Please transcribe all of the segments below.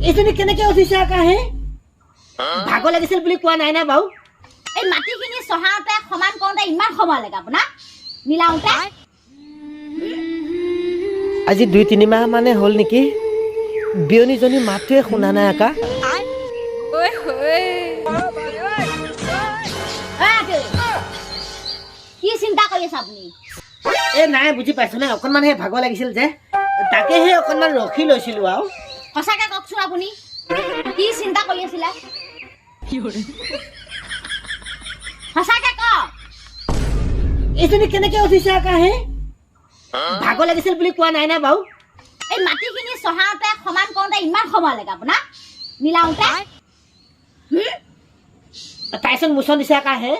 এইজনী কেনেকে উঠিছে আকাহে ভাগৰ লাগিছিল বুলি কোৱা নাই না বাউ এই মাটিখিনি চহাওঁতে সমান কৰোঁতে ইমান সময় লাগে আপোনাৰ মিলাওঁতে আজি 2-3 মাহ মানে হ'ল নেকি বিয়নীজনী মাতটোৱে শুনা নাই আকা কি চিন্তা কৰি আছে আপুনি এ নাই বুজি পাইছ নে অকণমান হে ভাগৰ লাগিছিল যে তাকেহে অকণমান ৰখি লৈছিলোঁ আৰু সঁচাকে কওকচোন আপুনি কি চিন্তা কৰি আছিলে সঁচাকে কওক এইজনী কেনেকে উঠিছে আকাহে ভাগৰ লাগিছিল বুলি কোৱা নাই না বাউ এই মাটিখিনি চহাওঁতে সমান কৰোঁতে ইমান সময় লাগে আপোনাৰ মিলাওঁতে তাইচোন মোচন দিছে আকাহে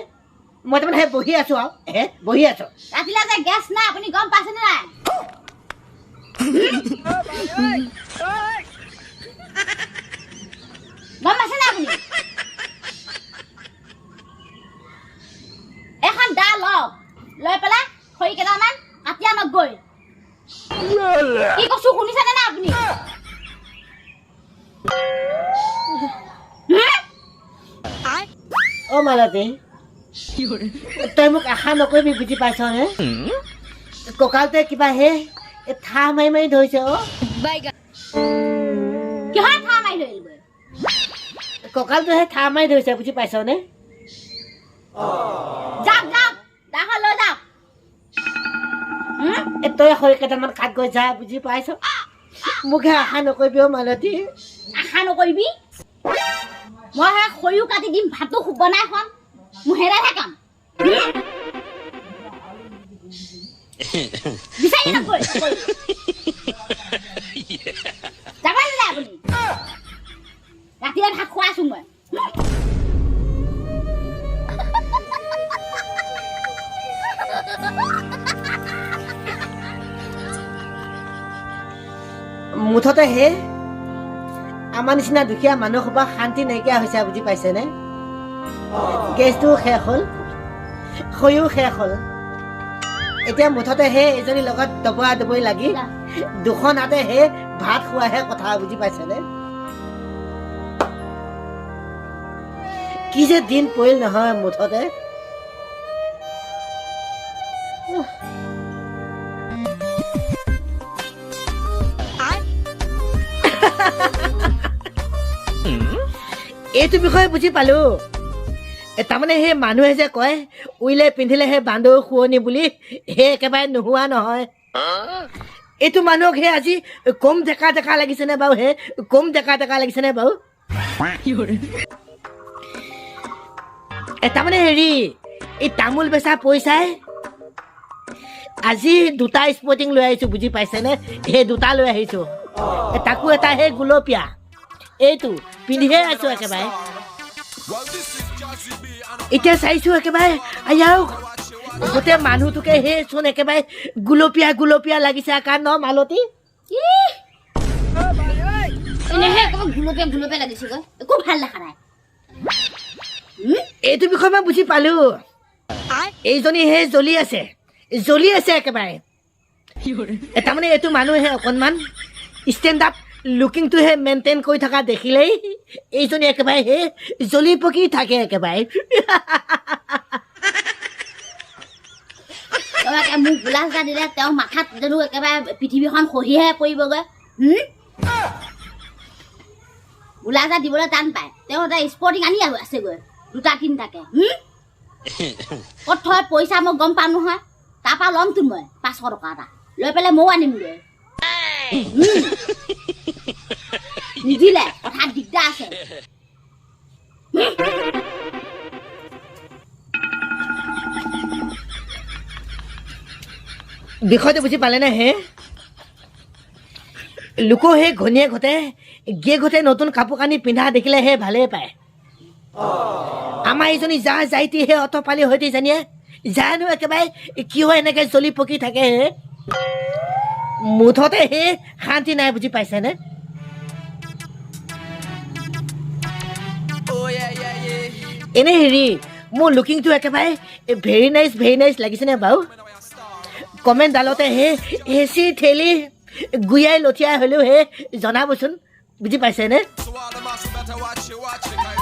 মই তাৰমানে বহি আছো আৰু বহি আছো ৰাতিলে যে গেছ নাই আপুনি গম পাইছেনে নাই গম পাইছে নাই আপুনি এখন দা লওক লৈ পেলাই খৰি কেইটামান কাটি আনক গৈ কি কৈছো শুনিছেনে নাই আপুনি অ মালতী তই মোক আশা নকৰিবি বুজি পাইছনে কঁকালটোৱে কিবা হে ঠাহ মাৰি মাৰি ধৰিছে অ কিহৰ ঠাহ মাৰি ধৰিলগৈ কঁকালটোহে ঠাহ মাৰি ধৰিছে বুজি পাইছনে যাওক যাওক দাখন লৈ যাওক তই খৰি কেইটামান কাট গৈ যা বুজি পাইছ মোকহে আশা নকৰিবি অ মালতী আশা নকৰিবি মই সেই খৰিও কাটি দিম ভাতো বনাই খুৱাম মোৰ হেৰাইহে কাম বিচাৰি নগৈ যাব নালাগে আপুনি ৰাতিলে ভাত খুৱাইছো মই মুঠতে হে আমাৰ নিচিনা দুখীয়া মানুহ সোপা শান্তি নাইকিয়া হৈছে বুজি পাইছেনে গেছটোও শেষ হ'ল খৰিও শেষ হ'ল এতিয়া মুঠতে হে এজনীৰ লগত দবৰা দবৰি লাগি দুখন হাতে হে ভাত খোৱাহে কথা বুজি পাইছেনে কি যে দিন পৰিল নহয় মুঠতে এইটো বিষয়ে বুজি পালো তাৰমানে সেই মানুহে যে কয় উইলে পিন্ধিলেহে বান্দৰ শুৱনি বুলি সেই একেবাৰে নোহোৱা নহয় এইটো মানুহক হে আজি কম ডেকা ডেকা লাগিছেনে বাৰু হে কম ডেকা ডেকা লাগিছেনে বাৰু তাৰমানে হেৰি এই তামোল বেচা পইচাই আজি 2টা স্পৰ্টিং লৈ আহিছো বুজি পাইছেনে সেই 2টা লৈ আহিছো তাকো এটা সেই গুলপীয়া এইটো পিন্ধিহে আছো একেবাৰে এতিয়া চাইছো একেবাৰে আয়াও গোটেই মানুহটোকে হে চোন একেবাৰে গুলপীয়া গুলপীয়া লাগিছে আকাৰ ন মালতী এনেহে গুলপীয়া গুলপীয়া লাগিছে গৈ একো ভাল দেখা নাই এইটো বিষয়ে মই বুজি পালো এইজনী হে জ্বলি আছে একেবাৰে তাৰমানে এইটো মানুহে অকণমান ষ্টেণ্ড আপ লুকিংটোহে মেইনটেইন কৰি থকা দেখিলেই এইজনী একেবাৰে হে জ্বলি পকি থাকে একেবাৰে মোক গোলাচ এটা দিলে তেওঁ মাথাত জানো একেবাৰে পৃথিৱীখন খহিহে পৰিবগৈ গোলাচ এটা দিবলৈ টান পায় তেওঁ এটা স্পৰ্টিং আনি আছেগৈ 2টা 3টাকে ক'ত থয় পইচা মই গম পাম নহয় তাৰপৰা ল'মতো মই 500 টকা এটা লৈ পেলাই ময়ো আনিমগৈ নিদিলে কথা দিগদাৰ আছে বিষয়টো বুজি পালেনে হে লোক হে ঘনীয়েক ঘটে গিয়েকহঁতে নতুন কাপোৰ কানি পিন্ধা দেখিলে হে ভালেই পায় আমাৰ এইজনী যা যাইতি হে অতপালি হয়তো জানিয়ে জানো একেবাৰে কিয় এনেকে জ্বলি পকি থাকে হে মুঠতে হে শান্তি নাই বুজি পাইছেনে এনে হেৰি মোৰ লুকিংটো একেবাৰে ভেৰি নাইচ লাগিছেনে বাৰু কমেণ্ট ডালতে হে হেঁচি ঠেলি গুয়াই লঠিয়াই হ'লেও হে জনাবচোন বুজি পাইছেনে So all the massive better watch it,